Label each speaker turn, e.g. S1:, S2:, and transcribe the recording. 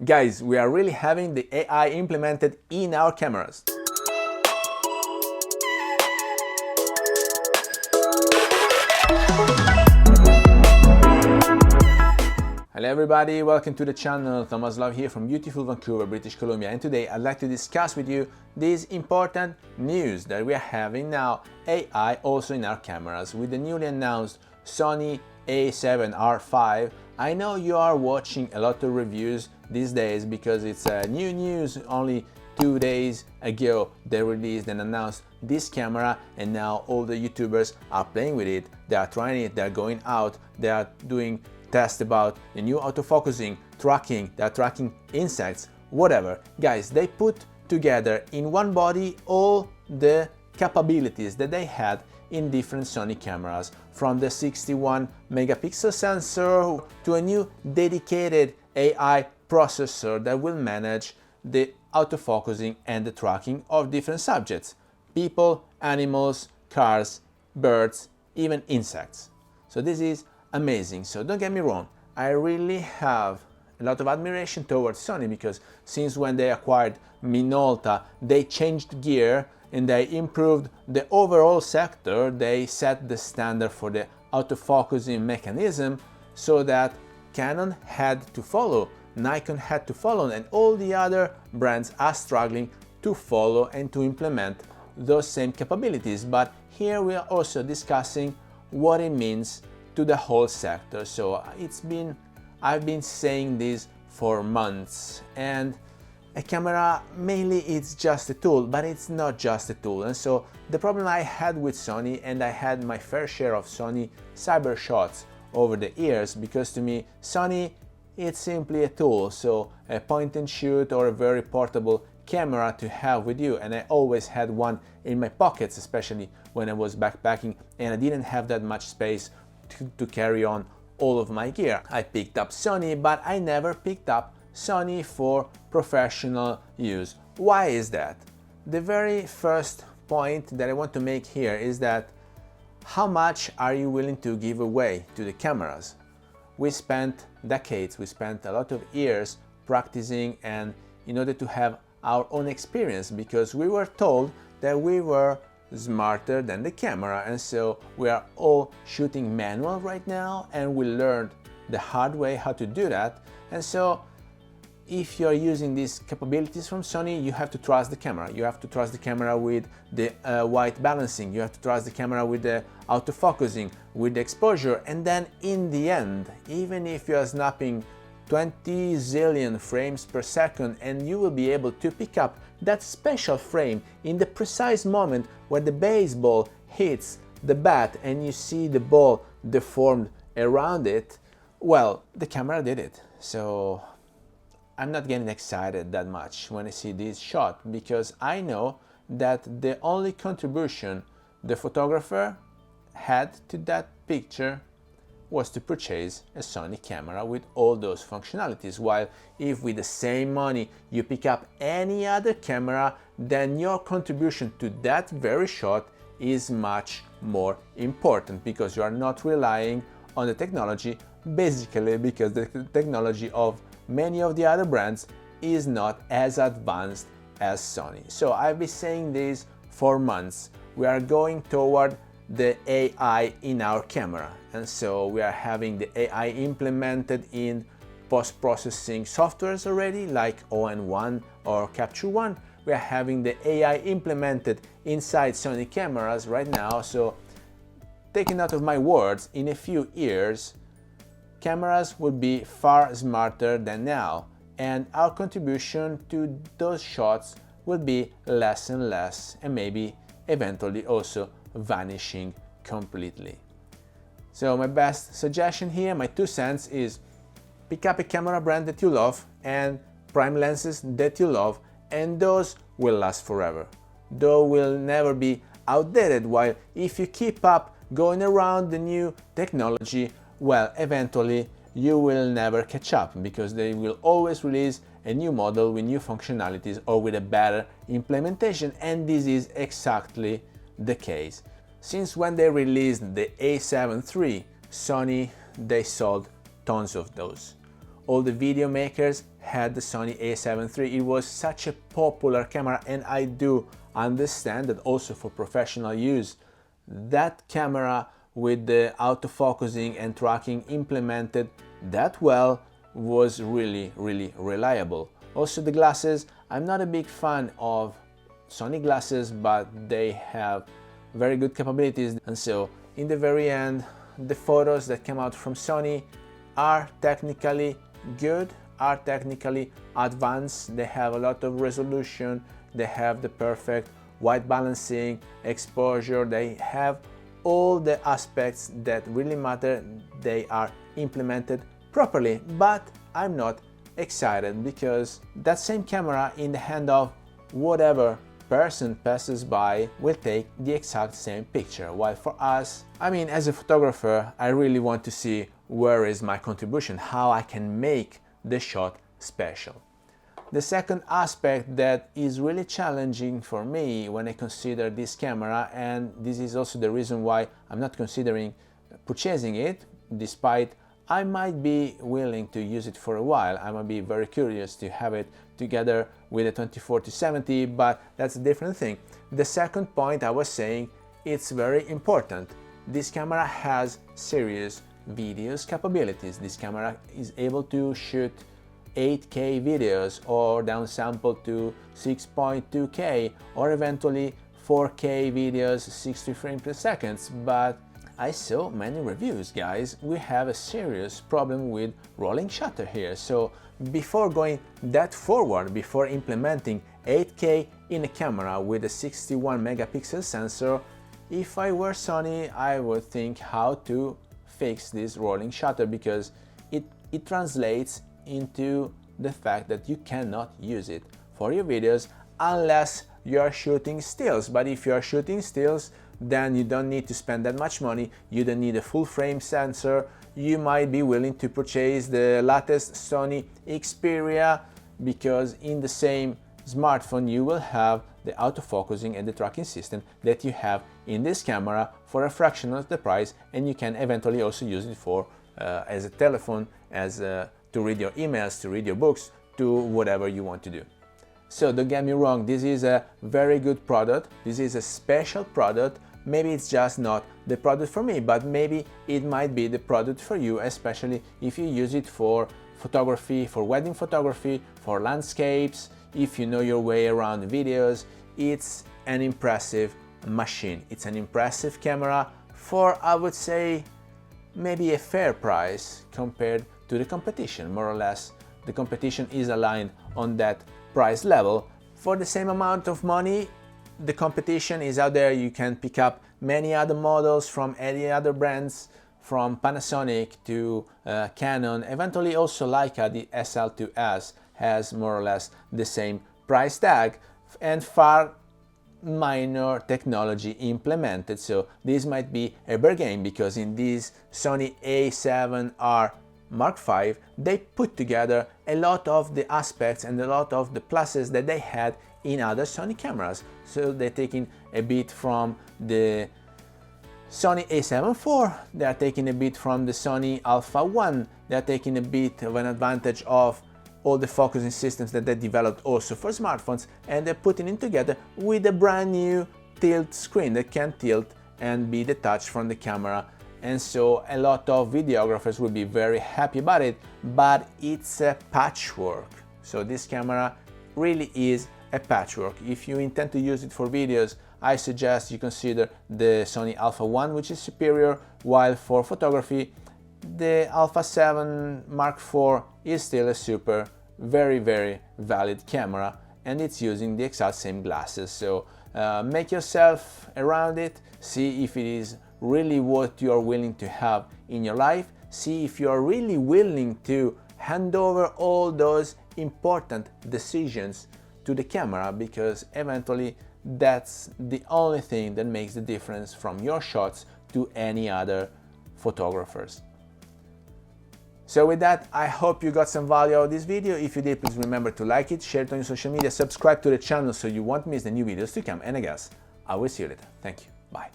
S1: Guys, we are really having the AI implemented in our cameras. Hello everybody, welcome to the channel. Thomas Love here from beautiful Vancouver, British Columbia, and today I'd like to discuss with you this important news that we are having now, AI also in our cameras with the newly announced Sony A7R 5. I know you are watching a lot of reviews these days because it's new news. Only 2 days ago they released and announced this camera, and now all the YouTubers are playing with it. They are trying it, they are going out, they are doing tests about the new autofocusing, tracking, they are tracking insects, whatever. Guys, they put together in one body all the capabilities that they had in different Sony cameras, from the 61 megapixel sensor to a new dedicated AI processor that will manage the autofocusing and the tracking of different subjects: people, animals, cars, birds, even insects. So this is amazing. So don't get me wrong, I really have a lot of admiration towards Sony because since when they acquired Minolta, they changed gear and they improved the overall sector. They set the standard for the autofocusing mechanism so that Canon had to follow, Nikon had to follow, and all the other brands are struggling to follow and to implement those same capabilities. But here we are also discussing what it means to the whole sector. So I've been saying this for months, and a camera mainly it's just a tool, but it's not just a tool. And so the problem I had with Sony, and I had my fair share of Sony cyber shots over the years, because to me Sony, it's simply a tool, so a point and shoot or a very portable camera to have with you. And I always had one in my pockets, especially when I was backpacking and I didn't have that much space to carry on all of my gear. I picked up Sony, but I never picked up Sony for professional use. Why is that? The very first point that I want to make here is that how much are you willing to give away to the cameras? We spent decades, we spent a lot of years practicing, and in order to have our own experience, because we were told that we were smarter than the camera, and so we are all shooting manual right now, and we learned the hard way how to do that. And so if you're using these capabilities from Sony, you have to trust the camera. You have to trust the camera with the white balancing, you have to trust the camera with the autofocusing, with the exposure, and then in the end, even if you are snapping 20 zillion frames per second, and you will be able to pick up that special frame in the precise moment where the baseball hits the bat and you see the ball deformed around it, well, the camera did it. So I'm not getting excited that much when I see this shot, because I know that the only contribution the photographer had to that picture was to purchase a Sony camera with all those functionalities. While if with the same money you pick up any other camera, then your contribution to that very shot is much more important, because you are not relying on the technology, basically because the technology of many of the other brands is not as advanced as Sony. So I've been saying this for months. We are going toward the AI in our camera, and so we are having the AI implemented in post-processing softwares already, like ON1 or Capture One. We are having the AI implemented inside Sony cameras right now. So taken out of my words, in a few years cameras will be far smarter than now, and our contribution to those shots will be less and less, and maybe eventually also vanishing completely. So my best suggestion here, my 2 cents, is pick up a camera brand that you love and prime lenses that you love, and those will last forever. Those will never be outdated, while if you keep up going around the new technology, well, eventually you will never catch up, because they will always release a new model with new functionalities or with a better implementation, and this is exactly the case. Since when they released the a7 III, Sony, they sold tons of those. All the video makers had the Sony a7 III. It was such a popular camera, and I do understand that also for professional use, that camera with the autofocusing and tracking implemented that well was really reliable. Also the glasses, I'm not a big fan of Sony glasses, but they have very good capabilities, and so in the very end the photos that came out from Sony are technically good, are technically advanced. They have a lot of resolution, they have the perfect white balancing, exposure, they have all the aspects that really matter. They are implemented properly, but I'm not excited because that same camera in the hand of whatever person passes by will take the exact same picture, while for us, I mean, as a photographer, I really want to see where is my contribution, how I can make the shot special. The second aspect that is really challenging for me when I consider this camera, and this is also the reason why I'm not considering purchasing it, despite I might be willing to use it for a while. I might be very curious to have it together with a 24-70, but that's a different thing. The second point I was saying, it's very important. This camera has serious videos capabilities. This camera is able to shoot 8K videos or downsample to 6.2K or eventually 4K videos 60 frames per second, but I saw many reviews, guys. We have a serious problem with rolling shutter here. So before going that forward, before implementing 8K in a camera with a 61 megapixel sensor, if I were Sony, I would think how to fix this rolling shutter, because it translates into the fact that you cannot use it for your videos unless you are shooting stills. But if you are shooting stills, then you don't need to spend that much money, you don't need a full frame sensor, you might be willing to purchase the latest Sony Xperia, because in the same smartphone you will have the autofocusing and the tracking system that you have in this camera for a fraction of the price, and you can eventually also use it for as a telephone, as to read your emails, to read your books, to whatever you want to do. So don't get me wrong, this is a very good product, this is a special product. Maybe it's just not the product for me, but maybe it might be the product for you, especially if you use it for photography, for wedding photography, for landscapes, if you know your way around videos. It's an impressive machine. It's an impressive camera for, I would say, maybe a fair price compared to the competition. More or less, the competition is aligned on that price level. For the same amount of money, the competition is out there. You can pick up many other models from any other brands, from Panasonic to Canon, eventually also Leica. The SL2S has more or less the same price tag and far minor technology implemented. So this might be a bargain, because in this Sony a7r Mark V, they put together a lot of the aspects and a lot of the pluses that they had in other Sony cameras. So they're taking a bit from the Sony a7 IV, they are taking a bit from the Sony Alpha 1, they are taking a bit of an advantage of all the focusing systems that they developed also for smartphones, and they're putting it together with a brand new tilt screen that can tilt and be detached from the camera. And so a lot of videographers will be very happy about it, but it's a patchwork. So this camera really is a patchwork. If you intend to use it for videos, I suggest you consider the Sony Alpha 1, which is superior, while for photography, the Alpha 7 Mark IV is still a super, very valid camera, and it's using the exact same glasses. So make yourself around it, see if it is really what you are willing to have in your life, see if you are really willing to hand over all those important decisions to the camera, because eventually that's the only thing that makes the difference from your shots to any other photographers. So with that, I hope you got some value out of this video. If you did, please remember to like it, share it on your social media, subscribe to the channel so you won't miss the new videos to come, and I guess I will see you later. Thank you. Bye.